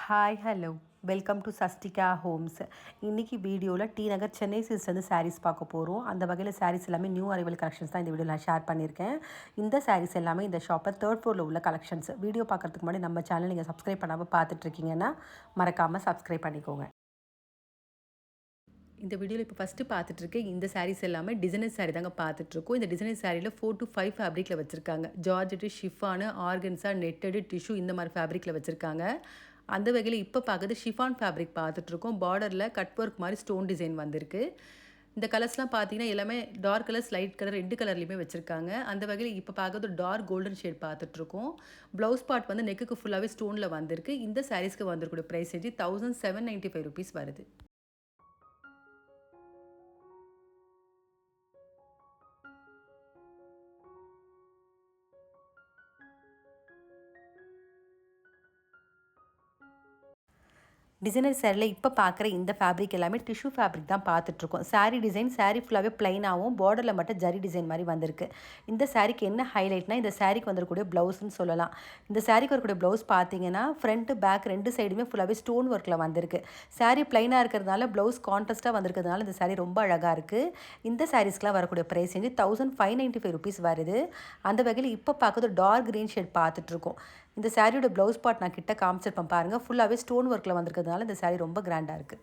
Hi hello welcome to Sastika homes. இன்றைக்கி வீடியோவில் டி நகர் சென்னை சில்க்ஸ்லேருந்து சாரீஸ் பார்க்க போகிறோம். அந்த வகையில் சாரீஸ் எல்லாமே நியூ அரைவல் கலெக்ஷன்ஸ் தான் இந்த வீடியோவில் நான் ஷேர் பண்ணியிருக்கேன். இந்த சாரீஸ் எல்லாமே இந்த ஷாப்பில் தேர்ட் ஃப்ளோரில் உள்ள கலெக்ஷன்ஸ். வீடியோ பார்க்குறதுக்கு முன்னாடி நம்ம சேனல் நீங்கள் சப்ஸ்கிரைப் பண்ணாமல் பார்த்துட்ருக்கீங்கன்னா மறக்காமல் சப்ஸ்கிரைப் பண்ணிக்கோங்க. இந்த வீடியோவில் இப்போ ஃபஸ்ட்டு பார்த்துட்ருக்கேன் இந்த சாரீஸ் எல்லாமே டிசைனர் சாரீ தாங்க பார்த்துட்ருக்கோம். இந்த டிசைனர் சாரியில் 4 to 5 ஃபேப்ரிக்கில் வச்சுருக்காங்க. Georgette, chiffon, organza, netted, tissue இந்த மாதிரி ஃபேப்ரிக்கில் வச்சுருக்காங்க. அந்த வகையில் இப்போ பார்க்குறது ஷிஃபான் ஃபேப்ரிக் பார்த்துட்ருக்கோம். பார்டரில் கட் ஒர்க் மாதிரி ஸ்டோன் டிசைன் வந்திருக்கு. இந்த கலர்ஸ்லாம் பார்த்தீங்கன்னா எல்லாமே டார்க் கலர்ஸ், லைட் கலர், ரெண்டு கலர்லையுமே வச்சுருக்காங்க. அந்த வகையில் இப்போ பார்க்குறது டார்க் கோல்டன் ஷேட் பார்த்துட்ருக்கோம். ப்ளவுஸ் பார்ட் வந்து நெக்குக்கு ஃபுல்லாகவே ஸ்டோனில் வந்திருக்கு. இந்த சாரீஸ்க்கு வந்திருக்கூடிய ப்ரைஸ் ரேஞ்சு 1795 ருபீஸ் வருது. டிசைனர் சேரீல இப்போ பார்க்குற இந்த ஃபேப்ரிக் எல்லாமே டிஷ்யூ ஃபேப்ரிக் தான் பார்த்துட்ருக்கோம். சாரீ டிசைன் சாரீ ஃபுல்லாகவே ப்ளைனாகவும் பார்டரில் மட்டும் ஜரி டிசைன் மாதிரி வந்திருக்கு. இந்த சாரீக்கு என்ன ஹைலைட்னா இந்த சாரீக்கு வந்துருக்கூடிய ப்ளவுஸ்ன்னு சொல்லலாம். இந்த சாரீக்கு வரக்கூடிய ப்ளவுஸ் பார்த்தீங்கன்னா ஃப்ரண்ட்டு பேக் ரெண்டு சைடுமே ஃபுல்லாகவே ஸ்டோன் ஒர்க்கில் வந்திருக்கு. சாரீ ப்ளைனாக இருக்கிறதுனால ப்ளவுஸ் கான்ட்ராஸ்ட்டாக வந்திருக்கிறதுனால இந்த சாரீ ரொம்ப அழகாக இருக்குது. இந்த சாரீஸ்க்குலாம் வரக்கூடிய ப்ரைஸ் வந்து 1595 ருபீஸ் வருது. அந்த வகையில் இப்போ பார்க்குறது டார்க் க்ரீன் ஷேட் பார்த்துட்ருக்கோம். இந்த சாரியோட ப்ளவுஸ் பார்ட் நான் கிட்ட காமிச்சிருப்பேன் பாருங்கள். ஃபுல்லாகவே ஸ்டோன் ஒர்க்கில் வந்திருக்கிறதுனால இந்த சாரீ ரொம்ப கிராண்டாக இருக்குது.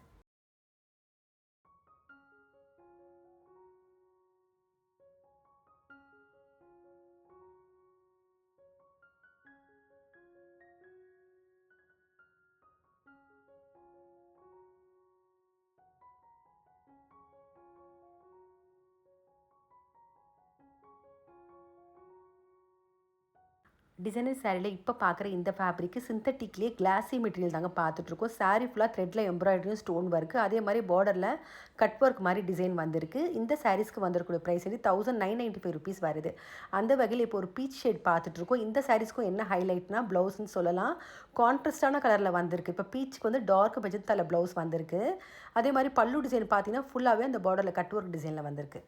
டிசைனர் சாரியில் இப்போ பார்க்குற இந்த ஃபேப்ரிக்கு சிந்தட்டிக்லேயே கிளாஸி மெட்டீரியல் தாங்க பார்த்துட்ருக்கோம். சாரீ ஃபுல்லாக த்ரெட்டில் எம்ப்ராய்டரியும் ஸ்டோன் ஒர்க்கு, அதே மாதிரி பார்டரில் கட் ஒர்க் மாதிரி டிசைன் வந்திருக்கு. இந்த சாரீஸ்க்கு வந்திருக்கூடிய ப்ரைஸ் வந்து 1995 ருபீஸ் வருது. அந்த வகையில் இப்போ ஒரு பீச் ஷேட் பார்த்துட்ருக்கோம். இந்த சாரீஸ்க்கும் என்ன ஹைலைட்னா ப்ளவுஸ்ன்னு சொல்லலாம். கான்ட்ராஸ்டான கலரில் வந்திருக்கு. இப்போ பீச்சுக்கு வந்து டார்க் மெஜந்தால ப்ளவுஸ் வந்திருக்கு. அதே மாதிரி பல்லு டிசைன் பார்த்தீங்கன்னா ஃபுல்லாகவே அந்த பார்டரில் கட் ஒர்க் டிசைனில் வந்திருக்கு.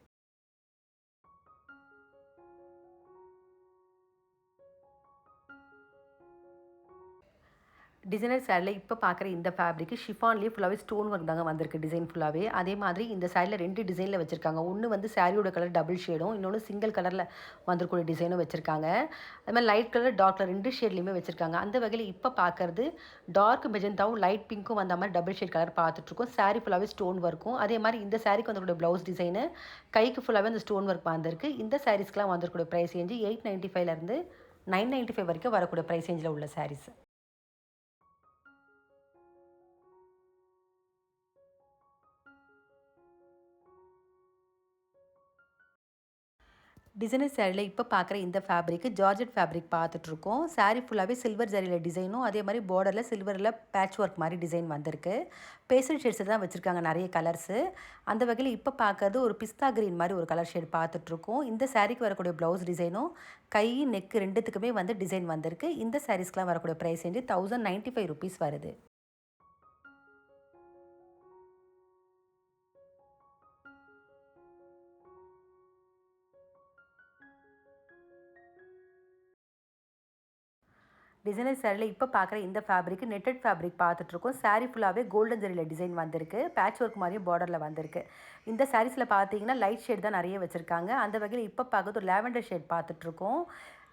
டிசைனர் சாரியில் இப்போ பார்க்குற இந்த ஃபேப்ரிக்கு ஷிஃபான்லேயே ஃபுல்லாகவே ஸ்டோன் ஒர்க் தாங்க வந்திருக்கு டிசைன் ஃபுல்லாகவே. அதே மாதிரி இந்த சாரியில் 2 டிசைனில் வச்சுருக்காங்க. ஒன்று வந்து சாரியோட கலர் டபுள் ஷேடும், இன்னொன்று சிங்கிள் கலரில் வந்திருக்கூடிய டிசைனும் வச்சுருக்காங்க. அது மாதிரி லைட் கலர் டார்க் கலர் 2 ஷேட்லேயுமே வச்சுருக்காங்க. அந்த வகையில் இப்போ பார்க்குறது டார்க் மெஜந்தாவும் லைட் பிங்க்கும் வந்த மாதிரி டபுள் ஷேட் கலர் பார்த்துட்ருக்கோம். சாரி ஃபுல்லாகவே ஸ்டோன் ஒர்க்கும், அதே மாதிரி இந்த சாரிக்கு வந்திருக்கூடிய ப்ளவுஸ் டிசைனு கைக்கு ஃபுல்லாகவே அந்த ஸ்டோன் ஒர்க் வந்திருக்கு. இந்த சாரீஸ்க்கெலாம் வந்திருக்கூடிய ப்ரைஸ் ரேஞ்சு 895லேருந்து 995 வரைக்கும் வரக்கூடிய ப்ரைஸ் ரேஞ்சில் உள்ள சாரீஸ். டிசைனர் சாரியில் இப்போ பார்க்குற இந்த ஃபேப்ரிக்கு ஜார்ஜெட் ஃபேப்ரிக் பார்த்துட்ருக்கோம். சாரீ ஃபுல்லாகவே சில்வர் ஜரியில் டிசைனும், அதே மாதிரி பார்டரில் சில்வரில் பேட்ச் ஒர்க் மாதிரி டிசைன் வந்திருக்கு. பேஸ்டல் ஷேட்ஸ் தான் வச்சுருக்காங்க நிறைய கலர்ஸு. அந்த வகையில் இப்போ பார்க்குறது ஒரு பிஸ்தா கிரீன் மாதிரி ஒரு கலர் ஷேட் பார்த்துட்ருக்கோம். இந்த சாரீக்கு வரக்கூடிய ப்ளவுஸ் டிசைனும் கை நெக்கு ரெண்டுத்துக்குமே வந்து டிசைன் வந்திருக்கு. இந்த சாரீஸ்க்கெலாம் வரக்கூடிய ப்ரைஸ் வந்து 1095 ருபீஸ் வருது. டிசைனர் சாரியில் இப்போ பார்க்குற இந்த ஃபேப்ரிக்கு நெட்டட் ஃபேப்ரிக் பார்த்துட்ருக்கோம். சாரீ ஃபுல்லாகவே கோல்டன் ஜரியில் டிசைன் வந்திருக்கு. பேட்ச் ஒர்க் மாதிரியும் பார்டரில் வந்திருக்கு. இந்த சாரீஸில் பார்த்தீங்கன்னா லைட் ஷேட் தான் நிறைய வச்சுருக்காங்க. அந்த வகையில் இப்போ பார்க்குறது ஒரு லேவெண்டர் ஷேட் பார்த்துட்ருக்கோம்.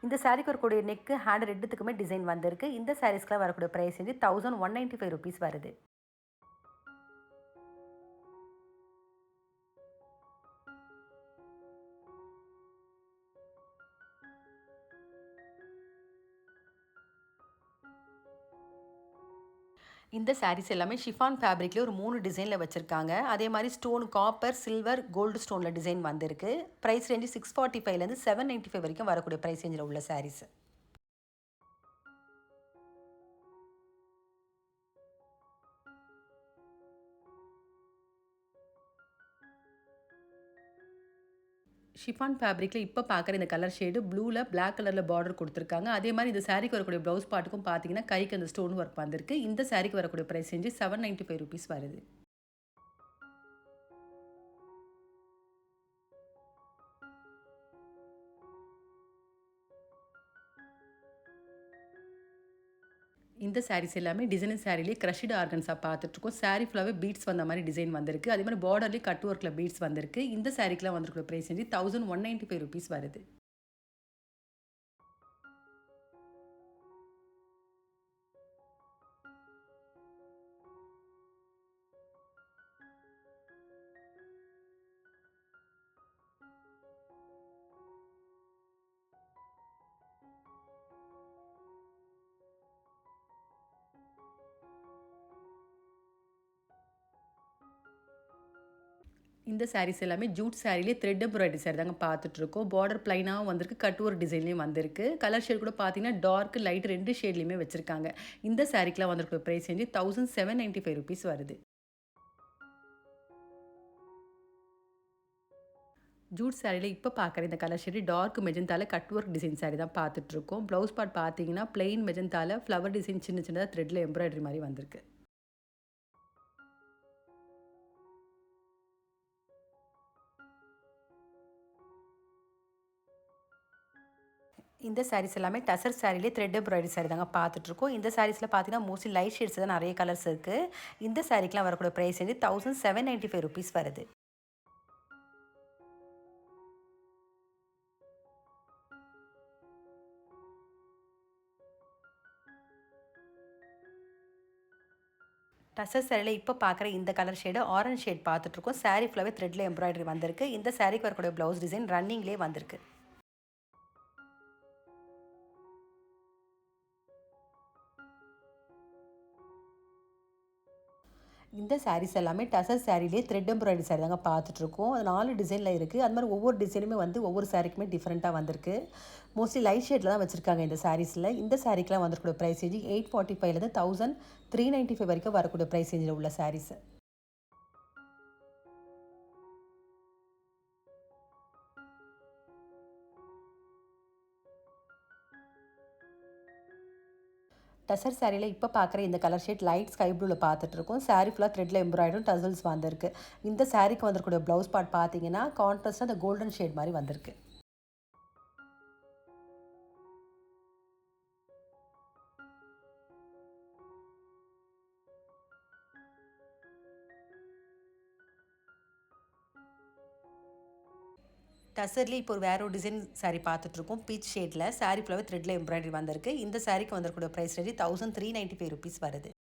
இந்த சாரீக்கு வரக்கூடிய நெக்கு ஹேண்ட் ரெண்டுத்துக்குமே டிசைன் வந்திருக்கு. இந்த சாரீஸ்க்குலாம் வரக்கூடிய ப்ரைஸ் வந்து 1195 ருபீஸ் வருது. இந்த சாரீஸ் எல்லாமே ஷிஃபான் ஃபேப்ரிக்லேயே ஒரு 3 டிசைனில் வச்சுருக்காங்க. அதே மாதிரி ஸ்டோன் காப்பர், சில்வர், கோல்டு ஸ்டோனில் டிசைன் வந்திருக்கு. ப்ரைஸ் ரேஞ்சு 645லேருந்து 795 வரைக்கும் வரக்கூடிய ப்ரைஸ் ரேஞ்சில் உள்ள சாரீஸ். ஷிஃபான் ஃபேப்ரிக்கில் இப்போ பார்க்குற இந்த கலர் ஷேடு ப்ளூவில் பிளாக் கலரில் பார்டர் கொடுத்துருக்காங்க. அதே மாதிரி இந்த சாரீக்கு வரக்கூடிய ப்ளவுஸ் பார்ட்டுக்கும் பார்த்தீங்கன்னா கைக்கு அந்த ஸ்டோன் ஒர்க் வந்திருக்கு. இந்த சாரீக்கு வரக்கூடிய ப்ரைஸ் ரேஞ்சு 795 ருபீஸ் வருது. இந்த சாரீஸ் எல்லாமே டிசைனர் சாரிலேயே க்ரஷ்டு ஆர்கன்ஸாக பார்த்துட்ருக்கோம். சாரீ ஃபுல்லாகவே பீட்ஸ் வந்த மாதிரி டிசைன் வந்திருக்கு. அதே மாதிரி பார்டர்லேயே கட் ஒர்க்கில் பீட்ஸ் வந்திருக்கு. இந்த சாரீக்கெலாம் வந்திருக்கிற ப்ரைஸ் வந்து ₹1195 வருது. இந்த சாரீஸ் எல்லாமே ஜூட் சாரிலேயே த்ரெட் எம்ப்ராய்டரி சாரி தாங்க பார்த்துட்ருக்கோம். பார்டர் ப்ளைனாகவும் வந்திருக்கு, கட் ஒர்க் டிசைன்லேயும் வந்திருக்கு. கலர் ஷேட் கூட பார்த்தீங்கன்னா டார்க், லைட் 2 ஷேட்லேயுமே வச்சுருக்காங்க. இந்த சாரீக்கெலாம் வந்திருக்கிற ப்ரைஸ் வந்து ₹1795 வருது. ஜூட் சாரியில் இப்போ பார்க்குற இந்த கலர் ஷேடு டார்க் மெஜந்தால கட் ஒர்க் டிசைன் சாரி தான் பார்த்துட்ருக்கோம். ப்ளவுஸ் பார்ட் பார்த்தீங்கன்னா பிளெயின் மெஜந்தால ஃப்ளவர் டிசைன் சின்ன சின்னதாக த்ரெட்டில் எம்ப்ராய்டரி மாதிரி வந்திருக்கு. இந்த சாரீஸ் எல்லாமே டசர் சாரிலே த்ரெட் எம்ப்ராய்டரி சாரி தாங்க பார்த்துட்ருக்கோம். இந்த சாரீஸில் பார்த்தீங்கன்னா மோஸ்ட்லி லைட் ஷேட்ஸ் தான் நிறைய கலர்ஸ் இருக்குது. இந்த சாரீக்கெலாம் வரக்கூடிய ப்ரைஸ் வந்து ₹1795 வருது. டசர் சாரியில் இப்போ பார்க்குற இந்த கலர் ஷேடு ஆரஞ்ச் ஷேட் பார்த்துட்ருக்கோம். சாரீ ஃபுல்லாகவே த்ரெட்டில் எம்ப்ராய்டரி வந்திருக்கு. இந்த சாரீக்கு வரக்கூடிய ப்ளவுஸ் டிசைன் ரன்னிங்லேயே வந்திருக்கு. இந்த சாரீஸ் எல்லாமே டசர் சாரிலேயே த்ரெட் எம்ப்ராய்டரி சாரி தாங்க பார்த்துட்ருக்கோம். அது 4 டிசைனில் இருக்குது. அது மாதிரி ஒவ்வொரு டிசைனுமே வந்து ஒவ்வொரு சாரிக்குமே டிஃப்ரெண்ட்டாக வந்திருக்கு. மோஸ்ட்லி லைட் ஷேடில் தான் வச்சுருக்காங்க இந்த சாரீஸில். இந்த சாரீக்கெலாம் வந்துருக்கூடிய ப்ரைஸ் ரேஞ்சு 845லேருந்து 1395 வரைக்கும் வரக்கூடிய ப்ரைஸ் ரேஞ்சில் உள்ள சாரீஸ். டசர் சாரியில் இப்போ பார்க்குற இந்த கலர் ஷேட் லைட் ஸ்கை ப்ளூவில் பார்த்துட்ருக்கோம். சாரீ ஃபுல்லாக த்ரெட்டில் எம்ப்ராய்டரும் டசல்ஸ் வந்திருக்கு. இந்த சாரீக்கு வந்திருக்கூடிய ப்ளவுஸ் பார்ட் பார்த்தீங்கன்னா கான்ட்ராஸ்ட்டாக அந்த கோல்டன் ஷேட் மாதிரி வந்திருக்கு. டசர்லேயே இப்போ வேற ஒரு டிசைன் சாரீ பார்த்துட்ருக்கோம். பீச் ஷேடில் சாரீ ஃபுல்லாகவே த்ரெட்டில் எம்ப்ராய்டரி வந்திருக்கு. இந்த சாரீக்கு வந்திருக்கூடிய ப்ரைஸ் ரேஞ்சு ₹1395 வருது.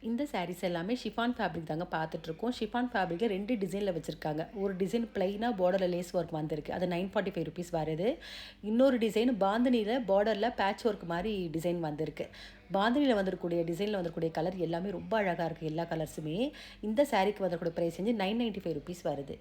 இந்த சாரீஸ் எல்லாமே ஷிஃபான் ஃபேப்ரிக் தாங்க பார்த்துட்ருக்கோம். ஷிஃபான் ஃபேப்ரிக்கில் 2 டிசைனில் வச்சுருக்காங்க. ஒரு டிசைன் ப்ளைனாக பார்டரில் லேஸ் ஒர்க் வந்திருக்கு. அது ₹945 வருது. இன்னொரு டிசைன் பாந்தினியில் பார்டரில் பேட்ச் ஒர்க் மாதிரி டிசைன் வந்திருக்கு. பாந்தினியில் வந்திருக்கக்கூடிய டிசைனில் வந்திருக்கக்கூடிய கலர் எல்லாமே ரொம்ப அழகாக இருக்குது. எல்லா கலர்ஸுமே. இந்த சாரீக்கு வந்திருக்கூடிய ப்ரைஸ் வந்து ₹995 வருது.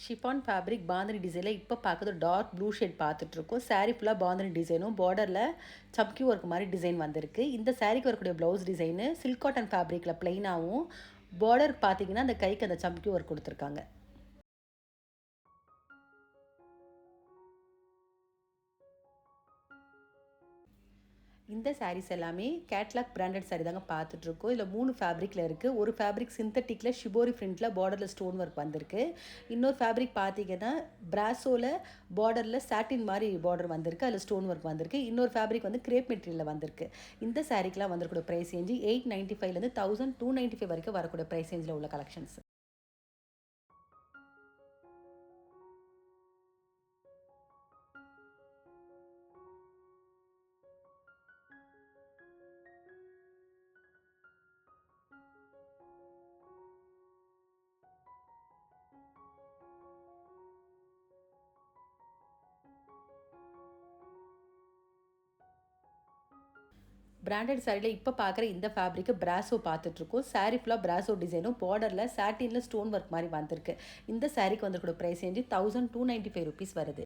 ஷிஃபான் ஃபேப்ரிக் பாந்தினி டிசைனில் இப்போ பார்க்குறது டார்க் ப்ளூ ஷேட் பார்த்துட்ருக்கோம். சாரீ ஃபுல்லாக பாந்தினி டிசைனும் பார்டரில் சம்கி ஒர்க் மாதிரி டிசைன் வந்திருக்கு. இந்த சாரீக்கு வரக்கூடிய ப்ளவுஸ் டிசைனு சில்க் காட்டன் ஃபேப்ரிக்கில் ப்ளைனாகவும் பார்டர் பார்த்தீங்கன்னா அந்த கைக்கு அந்த சம்கி ஒர்க் கொடுத்துருக்காங்க. இந்த சாரீஸ் எல்லாமே கேட்லாக் பிராண்டட் சாரி தாங்க பார்த்துட்ருக்கோம். இதில் 3 ஃபேப்ரிக்கில் இருக்குது. ஒரு ஃபேப்ரிக் சிந்தட்டிக்கில் ஷிபோரி பிரிண்டில் பார்டரில் ஸ்டோன் ஒர்க் வந்திருக்கு. இன்னொரு ஃபேப்ரிக் பார்த்தீங்கன்னா பிராசோவில் பார்டரில் சாட்டின் மாதிரி பார்டர் வந்திருக்கு. அதில் ஸ்டோன் ஒர்க் வந்திருக்கு. இன்னொரு ஃபேப்ரிக் வந்து கிரேப் மெட்டீரியலில் வந்திருக்கு. இந்த சாரீக்கெலாம் வந்திருக்கூடிய ப்ரைஸ் ரேஞ்சு $895லேருந்து $1295 வரைக்கும் வரக்கூடிய ப்ரைஸ் ரேஞ்சில் உள்ள கலெக்ஷன்ஸ். பிராண்டட் சாரியில் இப்போ பார்க்குற இந்த ஃபேப்ரிக்கு பிராசோ பார்த்துட்ருக்கோம். சாரீ ஃபுல்லாக பிராசோ டிசைனும் பார்டரில் சாட்டினில் ஸ்டோன் ஒர்க் மாதிரி வந்திருக்கு. இந்த சாரீக்கு வந்திருக்கூடிய ப்ரைஸ் ரேஞ்சு ₹1295 வருது.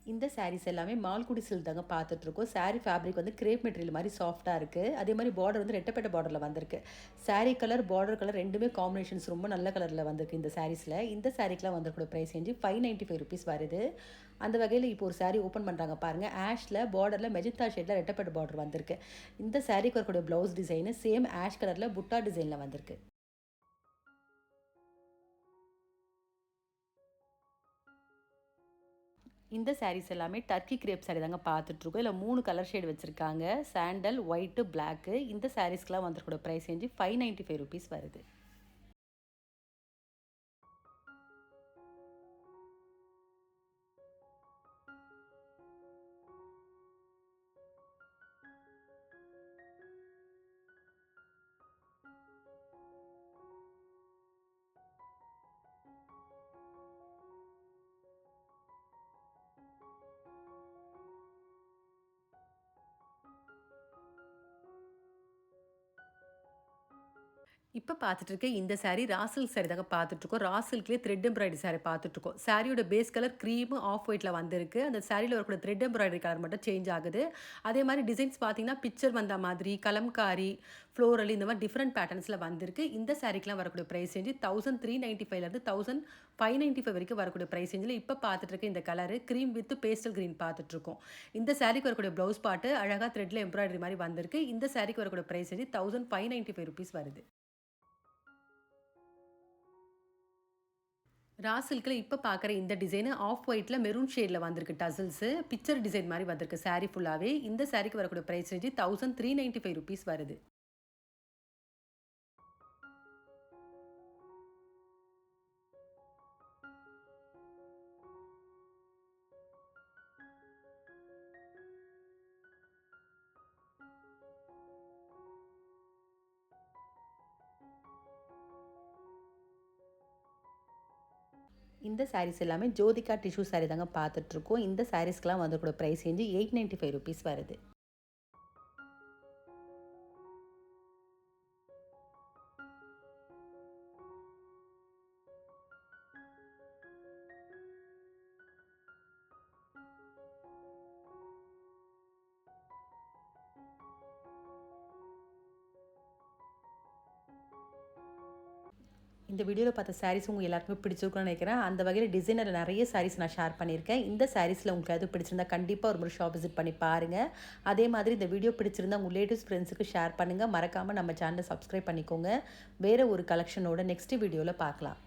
இந்த சாரீஸ் எல்லாமே மால்குடி சில்க் தாங்க பார்த்துட்ருக்கோம். சாரீ ஃபேப்ரிக் வந்து கிரேப் மெட்டீரியல் மாதிரி சாஃப்ட்டாக இருக்குது. அதே மாதிரி பார்டர் வந்து ரெட்டப்பட்ட பார்டரில் வந்திருக்கு. சாரீ கலர், பார்டர் கலர் ரெண்டுமே காம்பினேஷன்ஸ் ரொம்ப நல்ல கலரில் வந்திருக்கு இந்த சாரீஸில். இந்த சாரீக்கெலாம் வந்திருக்கூட ப்ரைஸ் ரேஞ்சு ₹595 வருது. அந்த வகையில் இப்போ ஒரு சாரீ ஓப்பன் பண்ணுறாங்க பாருங்கள். ஆஷில் பார்டரில் மெஜந்தா ஷேடில் ரெட்டப்பட்ட பார்டர் வந்திருக்கு. இந்த சாரீக்கு வரக்கூடிய ப்ளவுஸ் டிசைனு சேம் ஆஷ் கலரில் புட்டா டிசைனில் வந்திருக்கு. இந்த சாரீஸ் எல்லாமே டர்க்கி கிரேப் சாரீ தாங்க பார்த்துட்ருக்கோம். இதில் 3 கலர் ஷேட் வச்சுருக்காங்க. Sandal, white, black. இந்த சாரீஸ்க்கெலாம் வந்துருக்கூட ப்ரைஸ் ரேஞ்சு ₹595 வருது. இப்போ பார்த்துட்டு இருக்க இந்த சாரீ சில்க் சாரீ தாங்க பார்த்துட்ருக்கோம். சில்க்லேயே த்ரெட் எம்ப்ராய்டரி சாரீ பார்த்துட்ருக்கோம். சாரியோட பேஸ் கலர் க்ரீமு ஆஃப் ஒயிட்டில் வந்திருக்கு. அந்த சாரியில் வரக்கூடிய த்ரெட் எம்ப்ராய்டரி கலர் மட்டும் சேஞ்ச் ஆகுது. அதே மாதிரி டிசைன்ஸ் பார்த்தீங்கன்னா பிக்சர் வந்த மாதிரி கலம்காரி, ஃப்ளோரல் இந்த மாதிரி டிஃப்ரெண்ட் பேட்டர்ன்ஸில் வந்திருக்கு. இந்த சாரீக்கெலாம் வரக்கூடிய ப்ரைஸ் ரேஞ்சு 1395லேருந்து 1595 வரைக்கும் வரக்கூடிய ப்ரைஸ் ரேஞ்சில் இப்போ பார்த்துட்டு இருக்க இந்த colour cream with pastel green பார்த்துட்ருக்கோம். இந்த சாரீக்கு வரக்கூடிய ப்ளவுஸ் பாட்டு அழகாக த்ரெட்டில் எம்ப்ராய்டரி மாதிரி வந்திருக்கு. இந்த சாரீக்கு வரக்கூடிய ப்ரைஸ் ரேஞ்சு ₹1595 வருது. சில்கில் இப்போ பார்க்குற இந்த டிசைனு ஆஃப் ஒயிட்டில் மெரூன் ஷேடில் வந்திருக்கு டசல்ஸு. பிக்சர் டிசைன் மாதிரி வந்திருக்கு சாரீ ஃபுல்லாகவே. இந்த சாரீக்கு வரக்கூடிய ப்ரைஸ் ரேஞ்சு ₹1395 வருது. இந்த சாரீஸ் எல்லாமே ஜோதிகா டிஷ்யூ சாரீ தாங்க பார்த்துட்ருக்கோம். இந்த சாரீஸ்க்கெலாம் வந்துக்கூட ப்ரைஸ் ரேஞ்சு ₹895 வருது. இந்த வீடியோவில் பார்த்த சாரீஸ் உங்கள் எல்லாருக்குமே பிடிச்சிருக்குன்னு நினைக்கிறேன். அந்த வகையில் டிசைனர் நிறைய சாரீஸ் நான் ஷேர் பண்ணியிருக்கேன். இந்த சாரீஸில் உங்களுக்கு எது பிடிச்சிருந்தா கண்டிப்பாக ஒரு முறை ஷாப் விசிட் பண்ணி பாருங்கள். அதே மாதிரி இந்த வீடியோ பிடிச்சிருந்தா உங்கள் ரிலேட்டிவ்ஸ் ஃப்ரெண்ட்ஸுக்கு ஷேர் பண்ணுங்கள். மறக்காமல் நம்ம சேனலை சப்ஸ்கிரைப் பண்ணிக்கோங்க. வேறு ஒரு கலெக்ஷனோட நெக்ஸ்ட் வீடியோவில் பார்க்கலாம்.